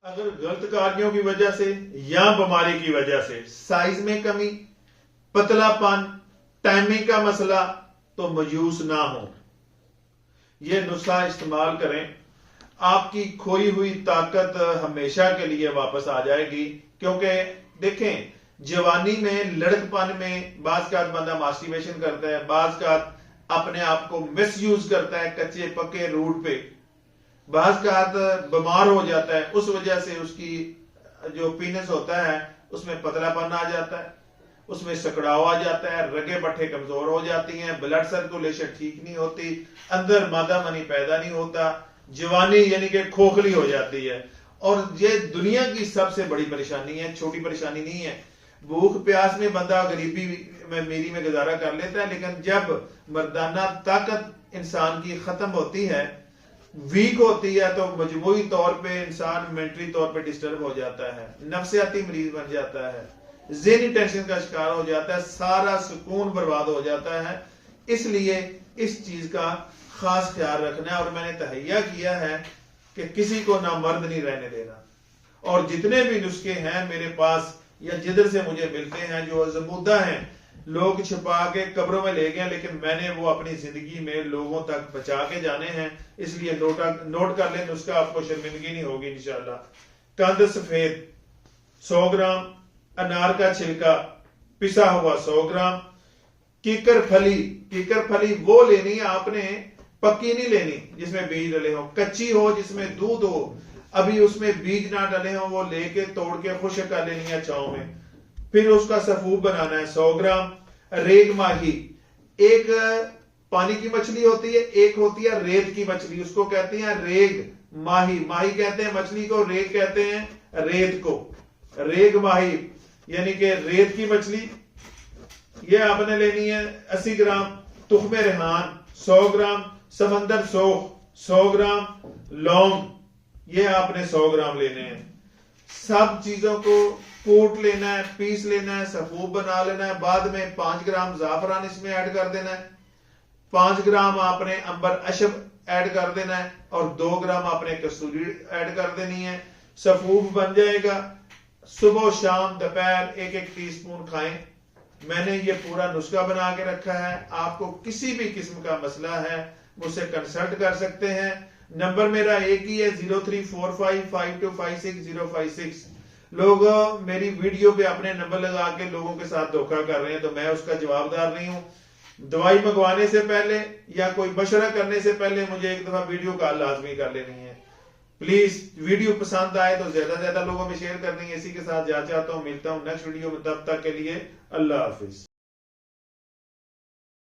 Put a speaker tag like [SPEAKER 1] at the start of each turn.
[SPEAKER 1] اگر غلط کاریوں کی وجہ سے یا بیماری کی وجہ سے سائز میں کمی، پتلا پن، ٹائمنگ کا مسئلہ، تو مایوس نہ ہو، یہ نسخہ استعمال کریں، آپ کی کھوئی ہوئی طاقت ہمیشہ کے لیے واپس آ جائے گی۔ کیونکہ دیکھیں، جوانی میں، لڑک پن میں بعض کا بندہ ماسٹربیشن کرتا ہے، بعض کا اپنے آپ کو مس یوز کرتا ہے کچے پکے روٹ پہ، بعض کا بیمار ہو جاتا ہے، اس وجہ سے اس کی جو پینس ہوتا ہے اس میں پتلا پن آ جاتا ہے، اس میں سکڑاؤ آ جاتا ہے، رگے پٹھے کمزور ہو جاتی ہیں، بلڈ سرکولیشن ٹھیک نہیں ہوتی، اندر مادہ منی پیدا نہیں ہوتا، جوانی یعنی کہ کھوکھلی ہو جاتی ہے۔ اور یہ دنیا کی سب سے بڑی پریشانی ہے، چھوٹی پریشانی نہیں ہے۔ بھوک پیاس میں بندہ غریبی میں میری میں گزارا کر لیتا ہے، لیکن جب مردانہ طاقت انسان کی ختم ہوتی ہے، ویک ہوتی ہے، تو مجموعی طور پہ انسان مینٹلی طور پہ ڈسٹرب ہو جاتا ہے، نفسیاتی مریض بن جاتا ہے، ذہنی ٹینشن کا شکار ہو جاتا ہے، سارا سکون برباد ہو جاتا ہے۔ اس لیے اس چیز کا خاص خیال رکھنا ہے، اور میں نے تہیہ کیا ہے کہ کسی کو نامرد نہیں رہنے دینا۔ اور جتنے بھی نسخے ہیں میرے پاس یا جدھر سے مجھے ملتے ہیں جو زبودہ ہیں، لوگ چھپا کے قبروں میں لے گئے، لیکن میں نے وہ اپنی زندگی میں لوگوں تک پہنچا کے جانے ہیں، اس لیے نوٹ کر لیں، نسخہ آپ کو شرمندگی نہیں ہوگی انشاءاللہ۔ کند سفید 100 گرام، انار کا چھلکا پسا ہوا 100 گرام، کیکر پھلی وہ لینی ہے آپ نے، پکی نہیں لینی جس میں بیج ڈلے ہوں، کچی ہو جس میں دودھ ہو، ابھی اس میں بیج نہ ڈلے ہوں، وہ لے کے توڑ کے خشک کر لینی ہے چھاؤں میں۔ پھر اس کا سفوف بنانا ہے 100 گرام۔ ریگ ماہی، ایک پانی کی مچھلی ہوتی ہے، ایک ہوتی ہے ریت کی مچھلی، اس کو کہتے ہیں ریگ ماہی، ماہی کہتے ہیں مچھلی کو، ریگ کہتے ہیں ریت کو۔ ریگ ماہی یعنی کہ ریت کی مچھلی، یہ آپ نے لینی ہے 80 گرام۔ تخم ریحان 100 گرام، سمندر سوخ 100 گرام، لونگ یہ آپ نے 100 گرام لینے ہیں۔ سب چیزوں کو کوٹ لینا ہے، پیس لینا ہے، سفوف بنا لینا ہے، بعد میں 5 گرام زعفران اس میں ایڈ کر دینا ہے، 5 گرام آپ نے عنبر اشب ایڈ کر دینا ہے، اور 2 گرام آپ نے کسوری ایڈ کر دینی ہے۔ سفوف بن جائے گا، صبح و شام دوپہر 1 ٹی سپون کھائیں۔ میں نے یہ پورا نسخہ بنا کے رکھا ہے، آپ کو کسی بھی قسم کا مسئلہ ہے مجھ سے کنسلٹ کر سکتے ہیں۔ نمبر میرا ایک ہی ہے 0345525656۔ لوگ میری ویڈیو پہ اپنے نمبر لگا کے لوگوں کے ساتھ دھوکہ کر رہے ہیں، تو میں اس کا جواب دار نہیں ہوں۔ دوائی منگوانے سے پہلے یا کوئی مشورہ کرنے سے پہلے مجھے ایک دفعہ ویڈیو کال لازمی کر لینی ہے۔ پلیز ویڈیو پسند آئے تو زیادہ لوگوں میں شیئر کرنی ہے۔ اسی کے ساتھ جا چاہتا ہوں، ملتا ہوں نیکسٹ ویڈیو میں، تب تک کے لیے اللہ حافظ۔